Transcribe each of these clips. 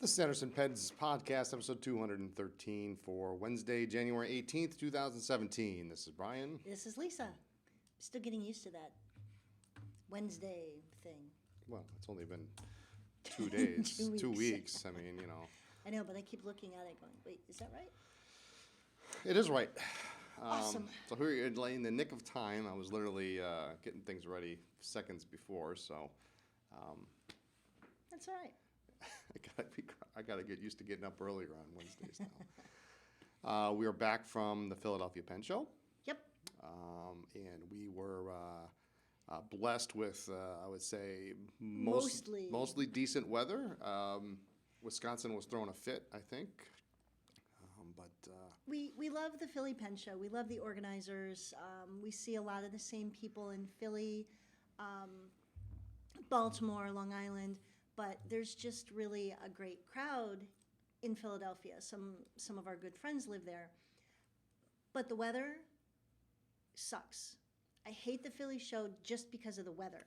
The Sanderson Peds Podcast, episode 213 for Wednesday, January 18th, 2017. This is Brian. This is Lisa. Still getting used to that Wednesday thing. Well, it's only been 2 days, 2 weeks. I mean, you know. I know, but I keep looking at it going, wait, is that right? It is right. Awesome. So here in the nick of time, I was literally getting things ready seconds before, so. That's all right. I gotta get used to getting up earlier on Wednesdays now. We are back from the Philadelphia Pen Show. Yep. And we were blessed with, I would say, Mostly decent weather. Wisconsin was throwing a fit, I think. We love the Philly Pen Show. We love the organizers. We see a lot of the same people in Philly, Baltimore, Long Island. But there's just really a great crowd in Philadelphia. Some of our good friends live there. But the weather sucks. I hate the Philly show just because of the weather.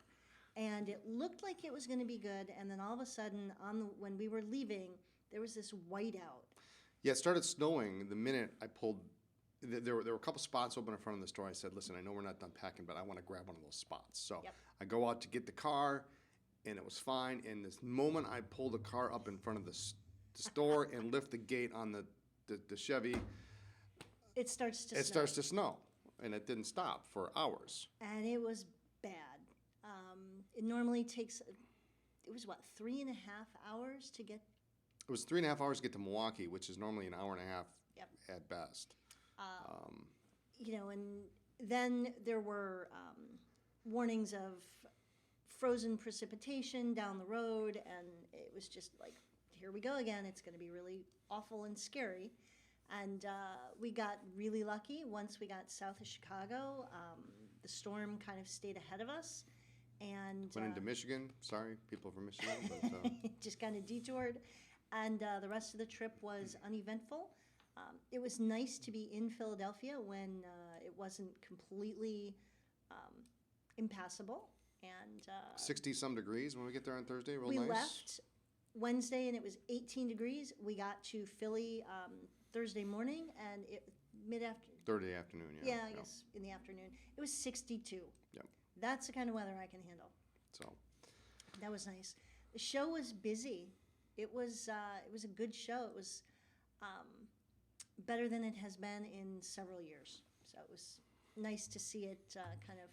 And it looked like it was going to be good, and then all of a sudden, when we were leaving, there was this whiteout. Yeah, it started snowing the minute I pulled. There were a couple spots open in front of the store. I said, listen, I know we're not done packing, but I want to grab one of those spots. So Yep. I go out to get the car, and it was fine. And this moment I pull the car up in front of the store and lift the gate on the Chevy, It starts to it starts to snow. And it didn't stop for hours. And it was bad. It normally takes, it was 3.5 hours to get. It was 3.5 hours to get to Milwaukee, which is normally an hour and a half Yep. at best. And then there were warnings of frozen precipitation down the road, and it was just like, here we go again. It's going to be really awful and scary. And we got really lucky once we got south of Chicago. The storm kind of stayed ahead of us. And Went into Michigan. Sorry, people from Michigan. But, just kind of detoured. And the rest of the trip was uneventful. It was nice to be in Philadelphia when it wasn't completely impassable. And 60-some degrees when we get there on Thursday. Real we nice. left Wednesday and it was 18 degrees. We got to Philly Thursday morning and mid-afternoon. Thursday afternoon, yeah. Yeah, I guess in the afternoon. It was 62. Yep. That's the kind of weather I can handle. So. That was nice. The show was busy. It was a good show. It was better than it has been in several years. So it was nice to see it kind of.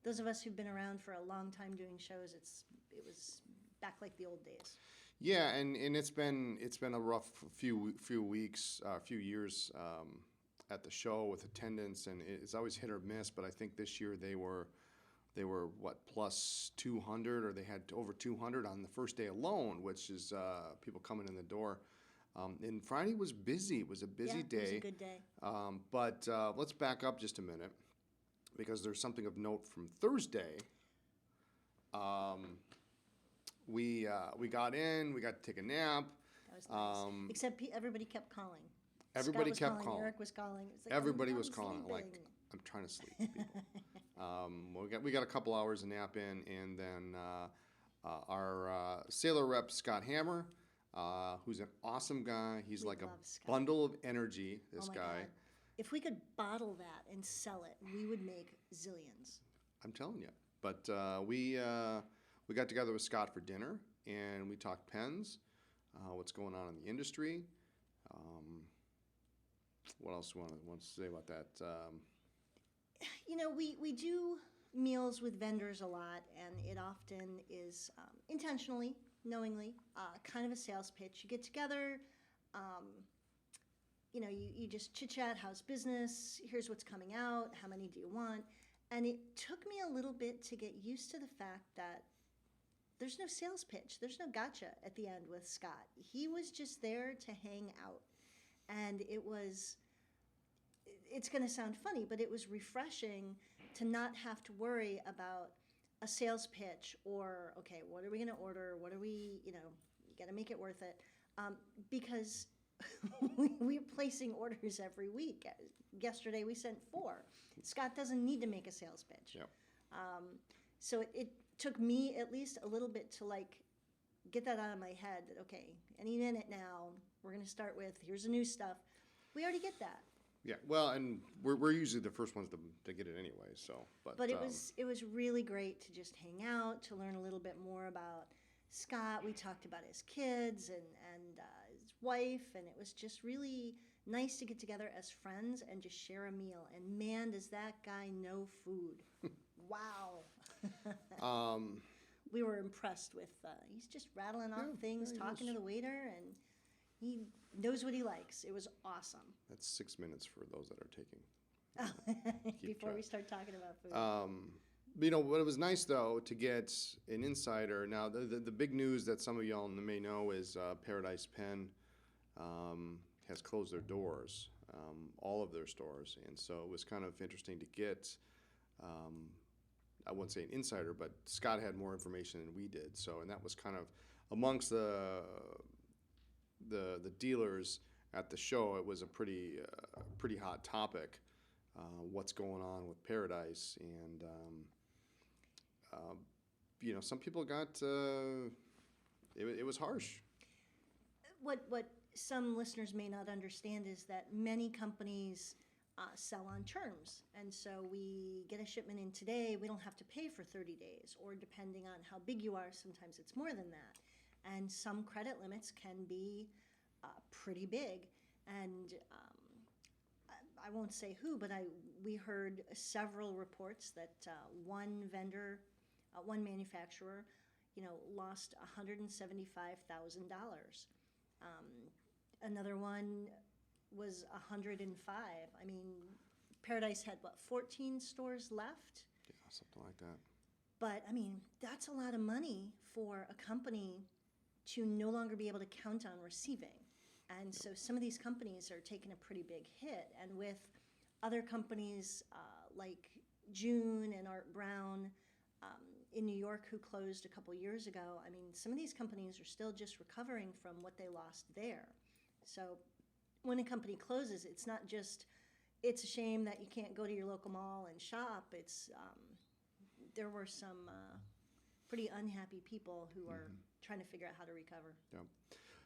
Those of us who've been around for a long time doing shows, it was back like the old days. Yeah, and it's been a rough few weeks, few years at the show with attendance, and it's always hit or miss. But I think this year they were what, plus 200, or they had over 200 on the first day alone, which is people coming in the door. And Friday was busy. It was a busy day. It was a good day. But let's back up just a minute, because there's something of note from Thursday. We got in. We got to take a nap. That was nice. Except everybody kept calling. Everybody Scott was kept calling. Eric was calling. It was like, Everybody I'm was calling. sleeping. Like, I'm trying to sleep, people. We got a couple hours of nap in, and then our sailor rep, Scott Hammer, who's an awesome guy. He's We like a love Scott. bundle of energy, this Oh my guy. God. If we could bottle that and sell it, we would make zillions. I'm telling you. But we got together with Scott for dinner, and we talked pens, what's going on in the industry. What else do you want to say about that? We do meals with vendors a lot, and it often is intentionally, knowingly, kind of a sales pitch. You get together, you just chit-chat, how's business, here's what's coming out, how many do you want? And it took me a little bit to get used to the fact that there's no sales pitch. There's no gotcha at the end with Scott. He was just there to hang out. And it's going to sound funny, but it was refreshing to not have to worry about a sales pitch or, okay, what are we going to order? What are we, you got to make it worth it. Because we're placing orders every week. Yesterday we sent 4. Scott doesn't need to make a sales pitch. Yep. So it took me at least a little bit to get that out of my head that, okay, any minute now, we're going to start with, here's the new stuff. We already get that. Yeah, well, and we're usually the first ones to get it anyway. So, But it was really great to just hang out, to learn a little bit more about Scott. We talked about his kids and his wife, and it was just really nice to get together as friends and just share a meal. And man, does that guy know food! Wow. We were impressed with. He's just rattling off things, talking to the waiter, and he knows what he likes. It was awesome. That's 6 minutes for those that are taking. Before we start talking about food. You know, what it was nice though to get an insider. Now, the big news that some of y'all may know is Paradise Pen has closed their doors, all of their stores, and so it was kind of interesting to get. I wouldn't say an insider, but Scott had more information than we did. So, and that was kind of amongst the dealers at the show. It was a pretty hot topic. What's going on with Paradise, and you know, some people got it was harsh. What some listeners may not understand is that many companies sell on terms. And so we get a shipment in today, we don't have to pay for 30 days, or depending on how big you are, sometimes it's more than that. And some credit limits can be pretty big. And I won't say who, but we heard several reports that one vendor, one manufacturer, lost $175,000. Another one was 105. I mean, Paradise had 14 stores left? Yeah, something like that. But I mean, that's a lot of money for a company to no longer be able to count on receiving. And so some of these companies are taking a pretty big hit. And with other companies like June and Art Brown in New York, who closed a couple years ago, I mean, some of these companies are still just recovering from what they lost there. So when a company closes, it's not just, it's a shame that you can't go to your local mall and shop. It's there were some pretty unhappy people who are trying to figure out how to recover. Yeah.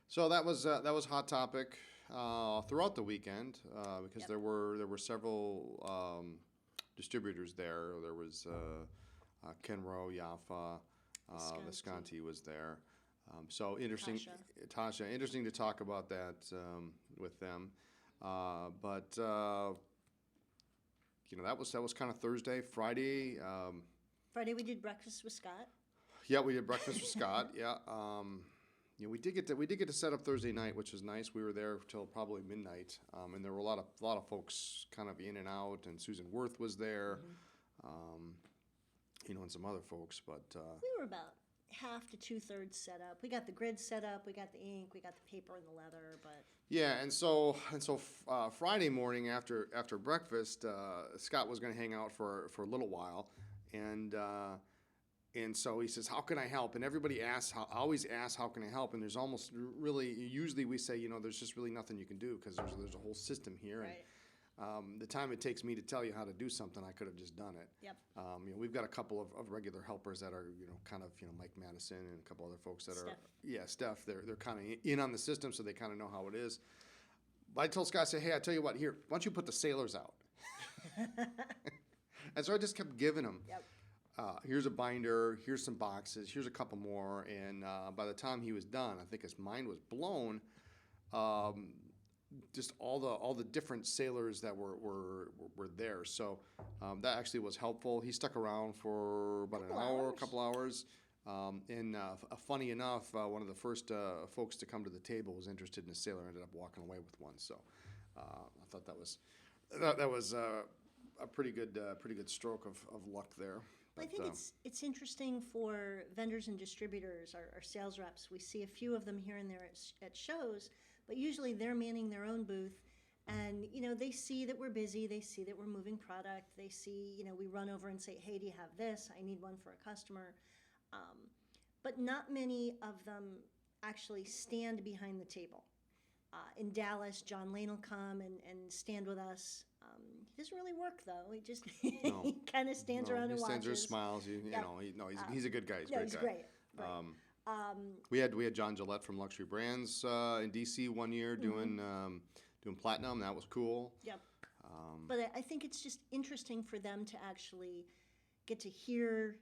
So that was hot topic throughout the weekend because there were several distributors there. There was Kenro, Jaffa, Visconti was there. So interesting, Tasha. Interesting to talk about that with them. But that was kind of Thursday. Friday. Friday we did breakfast with Scott. Yeah, we did breakfast with Scott. Yeah. We did get to set up Thursday night, which was nice. We were there till probably midnight, and there were a lot of folks kind of in and out. And Susan Worth was there, and some other folks. But we were about half to 2/3 set up. We got the grid set up, we got the ink, we got the paper and the leather, but yeah. And so Friday morning after breakfast, Scott was going to hang out for a little while, and so he says, "How can I help?" And everybody always asks, "How can I help?" And there's usually we say, there's just really nothing you can do because there's a whole system here. right. And the time it takes me to tell you how to do something, I could have just done it. Yep. We've got a couple of regular helpers that are, kind of, Mike Madison and a couple other folks that Steph. They're kind of in on the system, so they kind of know how it is. But I told Scott, I said, "Hey, I tell you what, here, why don't you put the sailors out?" And so I just kept giving them. Yep. Here's a binder, here's some boxes, here's a couple more, and by the time he was done, I think his mind was blown. Just all the different sailors that were there, so that actually was helpful. He stuck around for about a couple hours, and funny enough, one of the first folks to come to the table was interested in a sailor. Ended up walking away with one, so I thought that was a pretty good stroke of luck there. I think it's interesting for vendors and distributors, our sales reps. We see a few of them here and there at shows, but usually they're manning their own booth, and they see that we're busy, they see that we're moving product, they see we run over and say, "Hey, do you have this? I need one for a customer." But not many of them actually stand behind the table. In Dallas, John Lane will come and stand with us. He doesn't really work though. He just he kind of stands around and watches. He stands there, smiles. He's a good guy. He's a great guy. Great. Right. We had John Gillette from Luxury Brands in DC one year doing platinum. That was cool. Yep. But I think it's just interesting for them to actually get to hear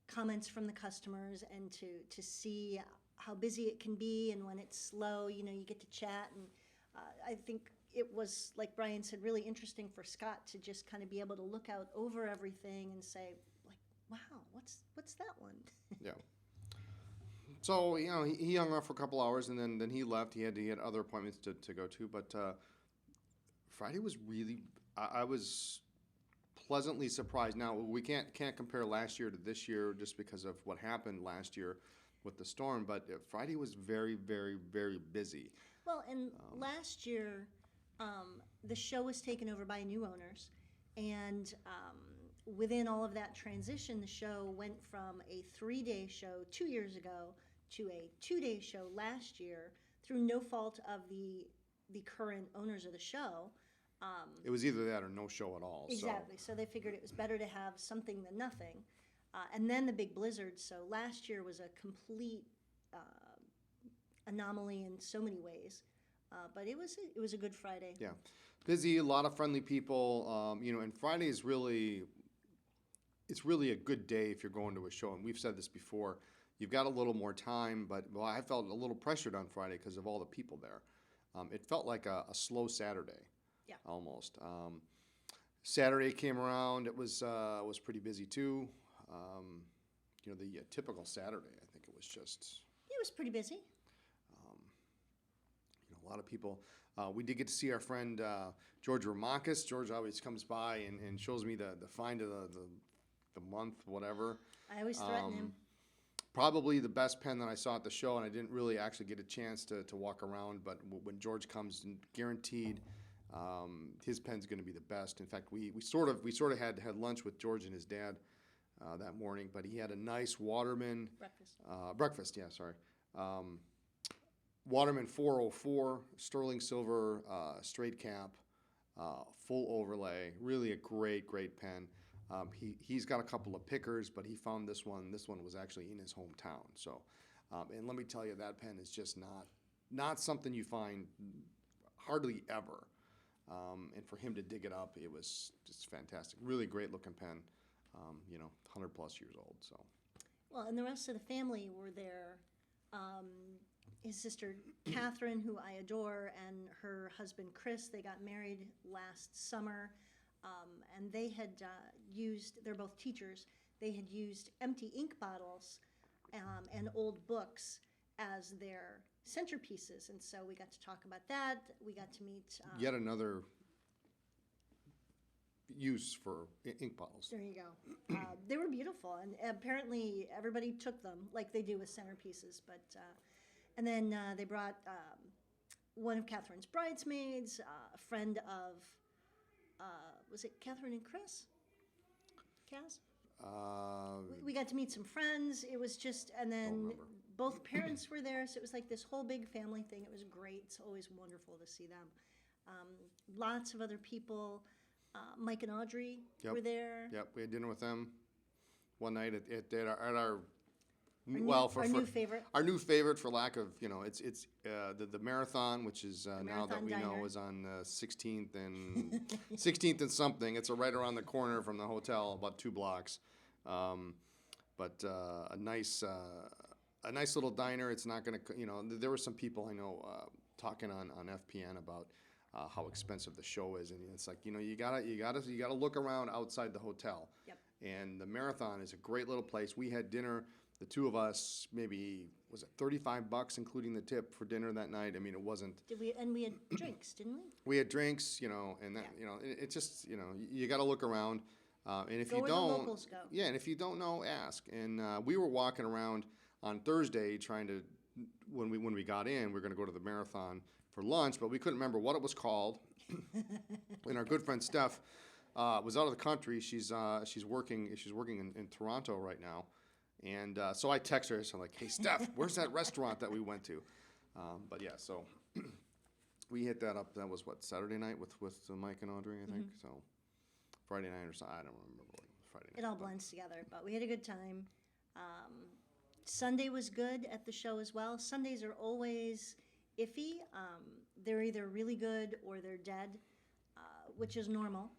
comments from the customers and to see how busy it can be, and when it's slow, you get to chat. And I think it was, like Brian said, really interesting for Scott to just kind of be able to look out over everything and say, like, wow, what's that one? Yeah. So he hung off for a couple hours, and then he left. He had other appointments to go to. But Friday was really, I was pleasantly surprised. Now we can't compare last year to this year just because of what happened last year with the storm. But Friday was very, very, very busy. Well, and last year, the show was taken over by new owners, and within all of that transition, the show went from a 3-day show 2 years ago to a 2-day show last year through no fault of the current owners of the show. It was either that or no show at all. Exactly. So they figured it was better to have something than nothing. And then the big blizzard. So last year was a complete anomaly in so many ways. But it was a good Friday. Yeah. Busy, a lot of friendly people. And Friday is really, it's really a good day if you're going to a show. And we've said this before. You've got a little more time, but I felt a little pressured on Friday because of all the people there. It felt like a slow Saturday. Yeah. Almost. Saturday came around. It was pretty busy too. The typical Saturday. I think it was just. It was pretty busy. A lot of people. We did get to see our friend George Ramakis. George always comes by and shows me the find of the month, whatever. I always threaten him. Probably the best pen that I saw at the show, and I didn't really actually get a chance to walk around. But when George comes, guaranteed, his pen's going to be the best. In fact, we sort of had lunch with George and his dad that morning. But he had a nice Waterman breakfast. Yeah, sorry. Waterman 404 sterling silver straight cap, full overlay. Really a great pen. He's got a couple of pickers, but he found this one. This one was actually in his hometown. So, and let me tell you, that pen is just not something you find hardly ever. And for him to dig it up, it was just fantastic. Really great looking pen. 100 plus years old. So. Well, and the rest of the family were there. His sister Catherine, who I adore, and her husband Chris. They got married last summer. And they had they're both teachers, they had used empty ink bottles and old books as their centerpieces. And so we got to talk about that. We got to meet... Yet another use for ink bottles. There you go. They were beautiful, and apparently everybody took them like they do with centerpieces. But and then they brought one of Catherine's bridesmaids, a friend of... was it Catherine and Chris? Kaz? We got to meet some friends. It was just, and then both parents were there, so it was like this whole big family thing. It was great. It's always wonderful to see them. Lots of other people. Mike and Audrey were there. Yep, we had dinner with them one night at our new favorite. Our new favorite, for lack of, it's the marathon, which is now that we know is on 16th and 16th and something. It's right around the corner from the hotel, about 2 blocks. But a nice little diner. It's not going to, there were some people I know talking on FPN about how expensive the show is, and it's like, you gotta look around outside the hotel. Yep. And the marathon is a great little place. We had dinner. The two of us, maybe, was it $35 including the tip for dinner that night? I mean, it wasn't. And we had drinks, didn't we? We had drinks, and that, it just, you got to look around. And if go you where don't, the locals go. Yeah, and if you don't know, ask. And we were walking around on Thursday trying to, when we got in, we were going to go to the marathon for lunch, but we couldn't remember what it was called. And our good friend Steph was out of the country. She's working in Toronto right now. And so I text her, so I'm like, hey, Steph, where's that restaurant that we went to? But yeah, so we hit that up. That was, Saturday night with Mike and Audrey, I think. So Friday night or something. I don't remember what Friday night. It all blends together, but we had a good time. Sunday was good at the show as well. Sundays are always iffy. They're either really good or they're dead, which is normal.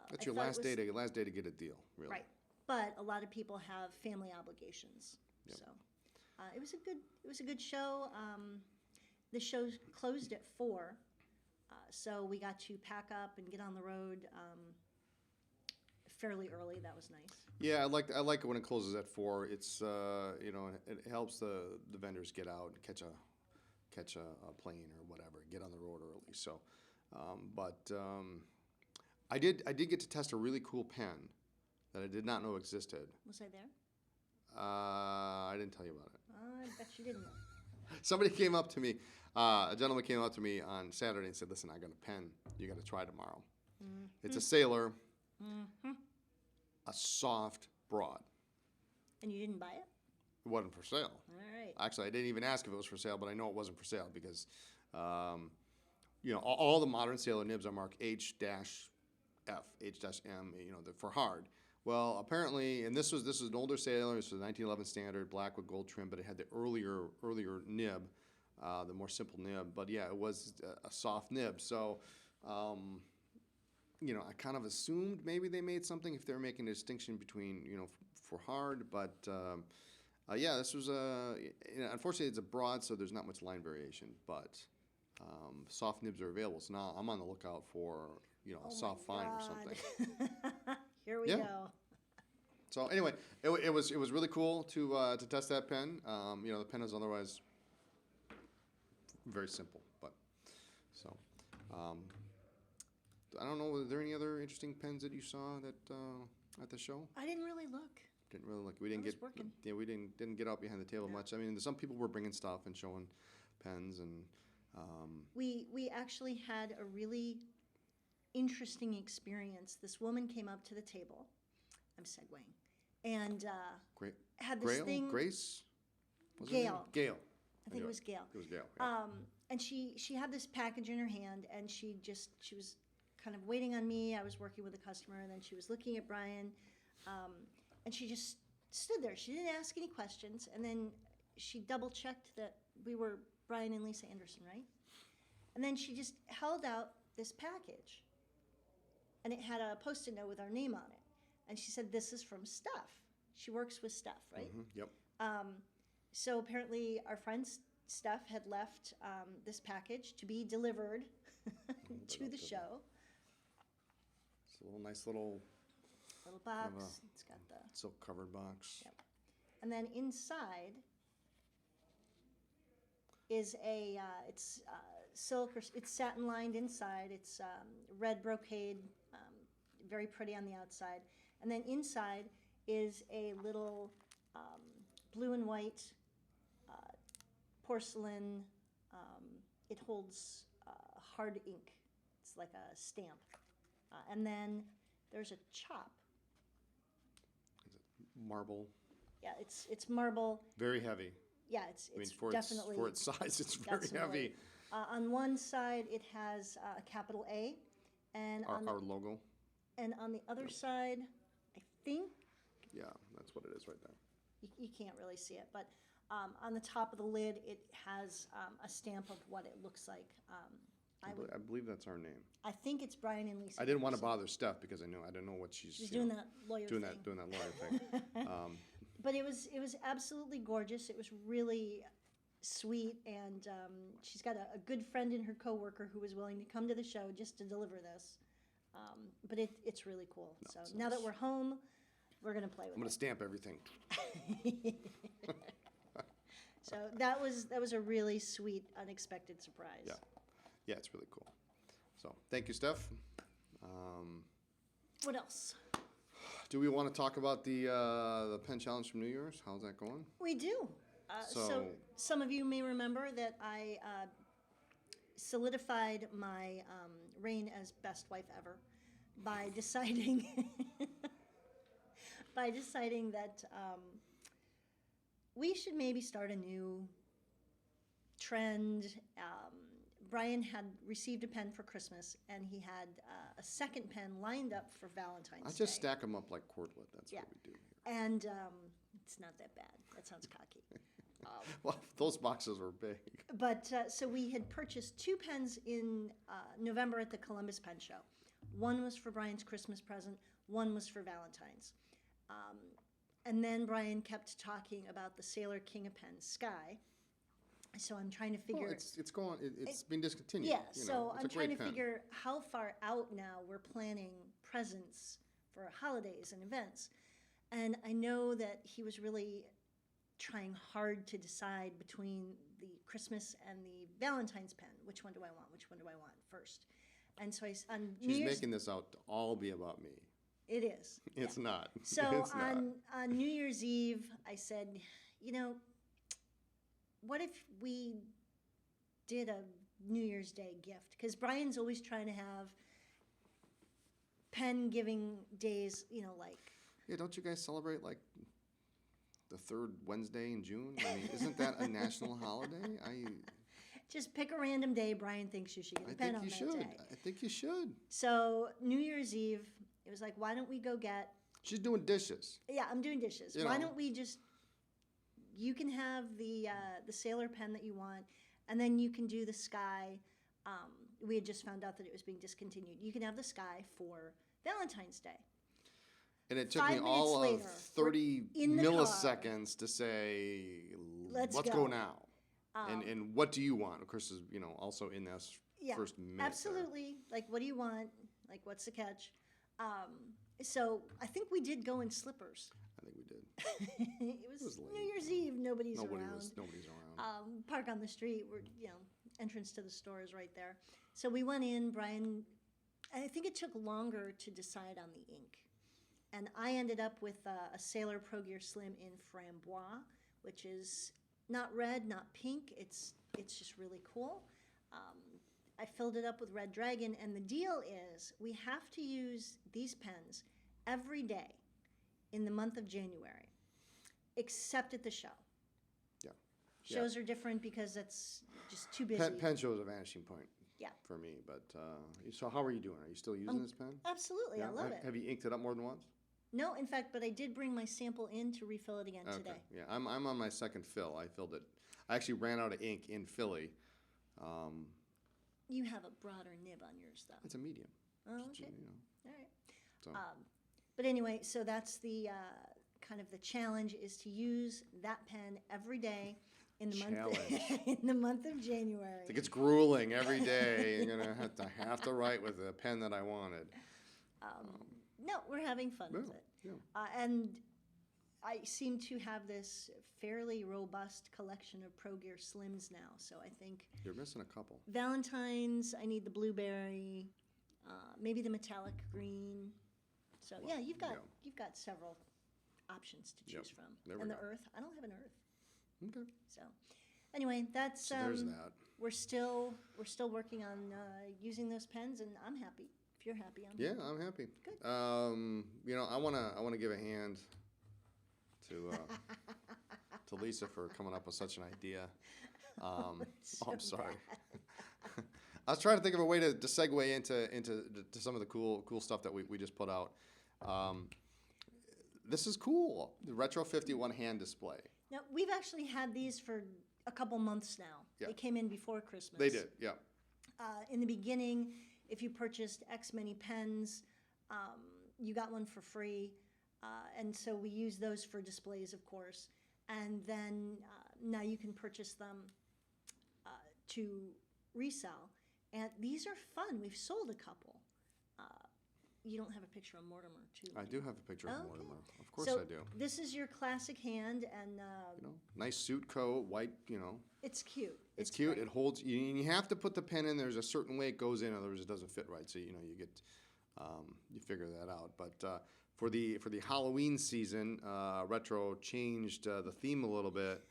That's I your thought it last day to get a deal, really. Right, but a lot of people have family obligations, Yep. so it was a good show. The show closed at 4, so we got to pack up and get on the road fairly early. That was nice. Yeah, I like it when it closes at 4. It's it helps the vendors get out and catch a plane or whatever, get on the road early. So, I did get to test a really cool pen that I did not know existed. Was I there? I didn't tell you about it. I bet you didn't. Somebody came up to me, a gentleman came up to me on Saturday and said, "Listen, I got a pen you got to try tomorrow. It's a Sailor, a soft broad. And you didn't buy it? It wasn't for sale. All right. Actually, I didn't even ask if it was for sale, but I know it wasn't for sale because, all the modern Sailor nibs are marked H-F, H-M, they're for hard. Well, apparently, and this was an older Sailor. This was a 1911 standard, black with gold trim, but it had the earlier nib, the more simple nib. But yeah, it was a soft nib. So, I kind of assumed maybe they made something if they were making a distinction between, for hard. But yeah, this was unfortunately it's a broad, so there's not much line variation. But soft nibs are available. So now I'm on the lookout for a soft fine or something. Here we Yeah. go. So anyway, it was really cool to test that pen. The pen is otherwise very simple, but so I don't know. Were there any other interesting pens that you saw that at the show? I didn't really look. Didn't really look. We didn't I was get. working. Yeah, we didn't get out behind the table much. I mean, some people were bringing stuff and showing pens and. We actually had a really interesting experience. This woman came up to the table. I'm segueing, and Great. had this thing. Grace. Was her name? Gail. Gail. I think it was Gail. It was Gail. Yeah. And she had this package in her hand, and she was kind of waiting on me. I was working with a customer, and then she was looking at Brian, and she just stood there. She didn't ask any questions, and then she double checked that we were Brian and Lisa Anderson, right? And then she just held out this package, and it had a Post-it note with our name on it. And she said, "This is from Steph." She works with Steph, right? Yep. So apparently our friend Steph had left this package to be delivered to the show. It's a nice little Box. It's got the silk covered box. Yep. And then inside is it's silk or it's satin lined inside. It's red brocade, very pretty on the outside. And then inside is a little blue and white porcelain. It holds hard ink. It's like a stamp. And then there's a chop. Marble. Yeah, it's marble. Very heavy. Yeah, it's for definitely for its size, it's got very some heavy. weight. On one side, it has a capital A, and Our logo. and on the other side, I think Yeah, that's what it is right there. you can't really see it, but on the top of the lid, it has a stamp of what it looks like. I believe that's our name. I think it's Brian and Lisa. I didn't want to Anderson. bother Steph because I didn't know what she's doing that lawyer doing thing. doing that lawyer thing. But it was absolutely gorgeous. It was really sweet, and she's got a good friend in her coworker who was willing to come to the show just to deliver this. But it's really cool. So now that we're home, we're gonna play with I'm gonna it. stamp everything. So that was a really sweet, unexpected surprise. Yeah. Yeah, it's really cool. So thank you, Steph. What else? Do we want to talk about the pen challenge from New Year's? How's that going? We do. So some of you may remember that I solidified my reign as best wife ever by deciding that we should maybe start a new trend. Brian had received a pen for Christmas, and he had a second pen lined up for Valentine's Day. I just stack them up like cordwood. That's Yeah. what we do here. And It's not that bad. That sounds cocky. Well, those boxes were big. But so we had purchased 2 pens in November at the Columbus Pen Show. One was for Brian's Christmas present. One was for Valentine's. And then Brian kept talking about the Sailor King of Pens, Sky. So I'm trying to figure. Well, it's been discontinued. Yeah. You know, So it's I'm a trying to great pen. figure how far out now we're planning presents for holidays and events. And I know that he was really trying hard to decide between the Christmas and the Valentine's pen. Which one do I want? Which one do I want first? And so on New She's Year's, making this out to all be about me. it is. It's not. So It's not. on New Year's Eve, I said, you know, what if we did a New Year's Day gift? Because Brian's always trying to have pen giving days, you know, like. Yeah, don't you guys celebrate like the third Wednesday in June? I mean, isn't that a national holiday? Just pick a random day Brian thinks you should get I a pen think on you that should. day. I think you should. So New Year's Eve, it was like, why don't we go get. She's doing dishes. Yeah, I'm doing dishes. You Why know. don't we just. You can have the Sailor pen that you want, and then you can do the Sky. We had just found out that it was being discontinued. You can have the Sky for Valentine's Day. And it took 5 me all minutes of later, 30 we're in the milliseconds to say, Let's let's go. go now. And what do you want? Of course, is also in this Yeah, first minute. there. absolutely. Like, what do you want? Like, what's the catch? So I think we did go in slippers. I think we did. it was was New late. Year's Eve. Nobody's around. Nobody's around. Park on the street. We're entrance to the store is right there. So we went in. Brian, I think it took longer to decide on the ink, and I ended up with a Sailor Progear Slim in Framboise, which is not red, not pink. It's just really cool. I filled it up with Red Dragon, and the deal is we have to use these pens every day in the month of January, except at the show. Yeah. Shows are different because it's just too busy. Pen show is a vanishing point. Yeah. For me, but so how are you doing? Are you still using this pen? Absolutely, I love it. Have you inked it up more than once? No, in fact, but I did bring my sample in to refill it again today. Yeah, I'm on my second fill. I filled it. I actually ran out of ink in Philly. You have a broader nib on yours, though. It's a medium. Oh, Just, okay. All right. So. But anyway, so that's the kind of the challenge is to use that pen every day in the month in the month of January. I think it's grueling every day. You're gonna have to write with a pen that I wanted. No, we're having fun with it. Yeah. And I seem to have this fairly robust collection of Progear Slims now. So I think You're missing a couple. Valentine's, I need the blueberry, maybe the metallic green. So yeah, you've got several options to choose from. There we And the go. earth, I don't have an earth. Okay. So anyway, that's So there's that. we're still working on using those pens, and I'm happy. If you're happy, I'm Yeah, happy. I'm happy. Good. I wanna give a hand to to Lisa for coming up with such an idea. I'm sorry. I was trying to think of a way to segue into some of the cool stuff that we just put out. This is cool. The Retro 51 hand display. Now we've actually had these for a couple months now. Yeah. They came in before Christmas. They did, yeah. In the beginning, if you purchased X many pens, you got one for free. And so we use those for displays, of course. And then now you can purchase them to resell. And these are fun. We've sold a couple. You don't have a picture of Mortimer, too. I do have a picture of Okay. Mortimer. Of course So I do. this is your classic hand, and Nice suit coat, white, it's cute. It's cute. great. It holds. You have to put the pen in. There's a certain way it goes in, otherwise it doesn't fit right. So you get you figure that out. But for the Halloween season, Retro changed the theme a little bit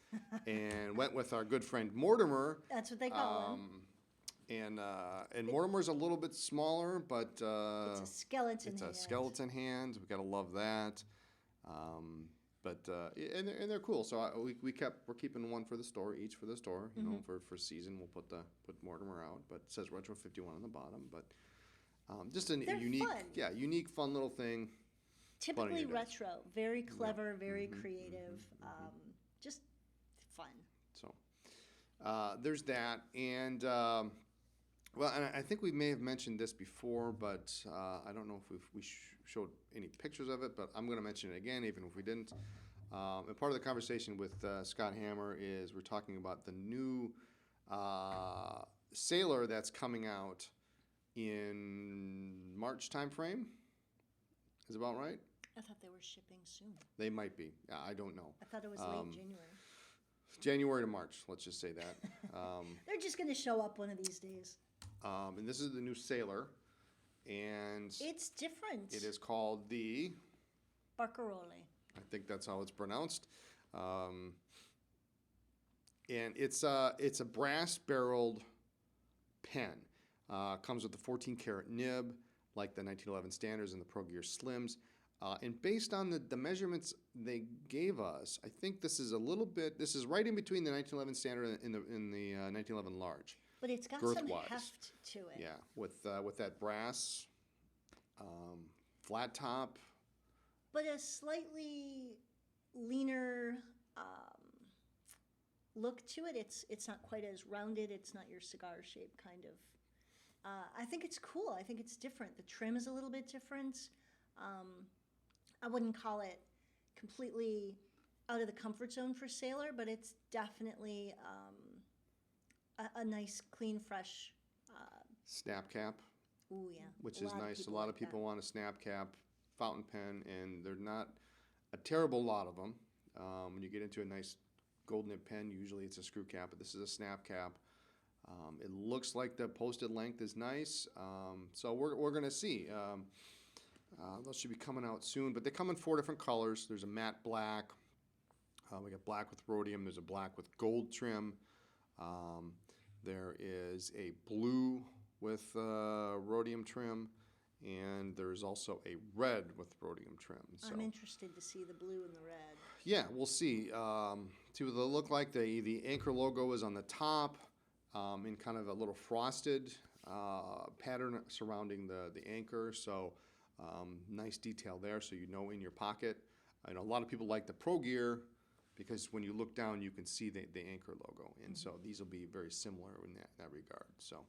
and went with our good friend Mortimer. That's what they call him. And Mortimer's a little bit smaller, but It's a skeleton it's hand. a skeleton hand. We gotta love that. And they're cool. So we're keeping one for the store, each for the store. You know, for season we'll put Mortimer out, but it says Retro 51 on the bottom. But just a They're unique, fun. unique, fun little thing. Typically of days. retro, very clever, very creative, just fun. So there's that, and well, and I think we may have mentioned this before, but I don't know if we showed any pictures of it, but I'm going to mention it again, even if we didn't. And part of the conversation with Scott Hammer is we're talking about the new Sailor that's coming out in March timeframe. Is about right? I thought they were shipping soon. They might be. I don't know. I thought it was late January. January to March, let's just say that. They're just going to show up one of these days. And this is the new Sailor, and It's different. it is called the, Barcarolle. I think that's how it's pronounced, and it's a brass barreled pen. Comes with a 14 karat nib, like the 1911 Standards and the Progear Slims. And based on the measurements they gave us, I think this is right in between the 1911 Standard and the 1911 Large. But it's got some Girth-wise. heft to it. Yeah, with that brass flat top. But a slightly leaner look to it. It's not quite as rounded. It's not your cigar shape kind of. I think it's cool. I think it's different. The trim is a little bit different. I wouldn't call it completely out of the comfort zone for Sailor, but it's definitely a nice, clean, fresh. Snap cap, Ooh, yeah. which A is lot of nice. A people lot like of people that. want a snap cap fountain pen, and they're not a terrible lot of them. When you get into a nice gold nib pen, usually it's a screw cap, but this is a snap cap. It looks like the posted length is nice, so we're going to see. Those should be coming out soon, but they come in 4 different colors. There's a matte black. We got black with rhodium. There's a black with gold trim. There is a blue with rhodium trim, and there's also a red with rhodium trim. So I'm interested to see the blue and the red. yeah, we'll see. See what they look like. The Anchor logo is on the top in kind of a little frosted pattern surrounding the Anchor. So nice detail there, so you know in your pocket. I know a lot of people like the Progear because when you look down, you can see the Anchor logo, and so these will be very similar in that regard. So,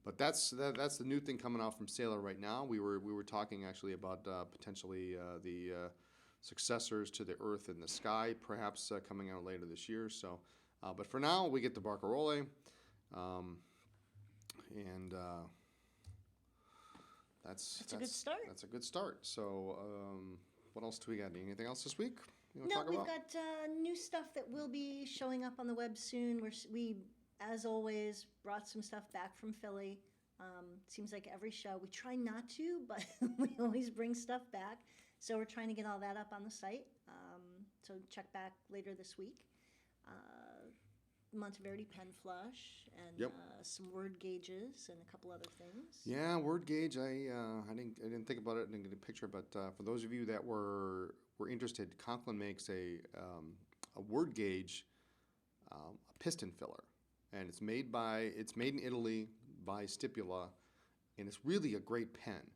but that's the new thing coming out from Sailor right now. We were talking actually about potentially the successors to the Earth and the Sky, perhaps coming out later this year. So, but for now, we get the Barcarolle, and that's a good start. That's a good start. So, what else do we got? Anything else this week? You wanna No, talk we've about? got new stuff that will be showing up on the web soon. We, as always, brought some stuff back from Philly. Seems like every show we try not to, but we always bring stuff back. So we're trying to get all that up on the site. So check back later this week. Monteverdi pen flush and Yep. some word gauges and a couple other things. Yeah, word gauge. I didn't think about it. Didn't get a picture, but for those of you that were interested, Conklin makes a word gauge, a piston filler, and it's made in Italy by Stipula, and it's really a great pen.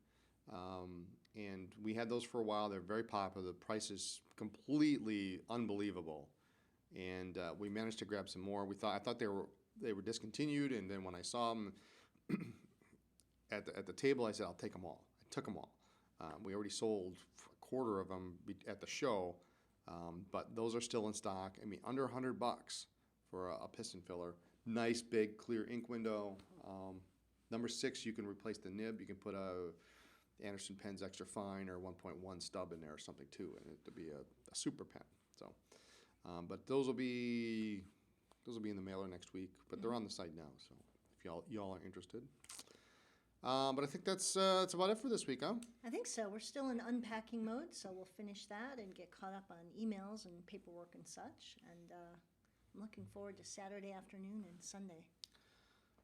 And we had those for a while. They're very popular. The price is completely unbelievable, and we managed to grab some more. I thought they were discontinued, and then when I saw them at the table, I said, I'll take them all. I took them all. We already sold a quarter of them at the show, but those are still in stock. I mean, under $100 for a piston filler. Nice big clear ink window. Number 6, you can replace the nib. You can put a Anderson Pen's Extra Fine or 1.1 stub in there or something too, and it'll be a super pen. So, but those will be in the mailer next week. But they're on the site now, so if y'all are interested. But I think that's about it for this week, huh? I think so. We're still in unpacking mode, so we'll finish that and get caught up on emails and paperwork and such. And I'm looking forward to Saturday afternoon and Sunday.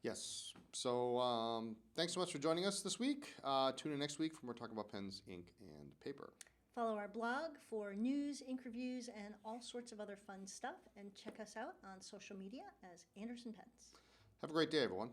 Yes. So thanks so much for joining us this week. Tune in next week when we're talking about pens, ink, and paper. Follow our blog for news, ink reviews, and all sorts of other fun stuff. And check us out on social media as Anderson Pens. Have a great day, everyone.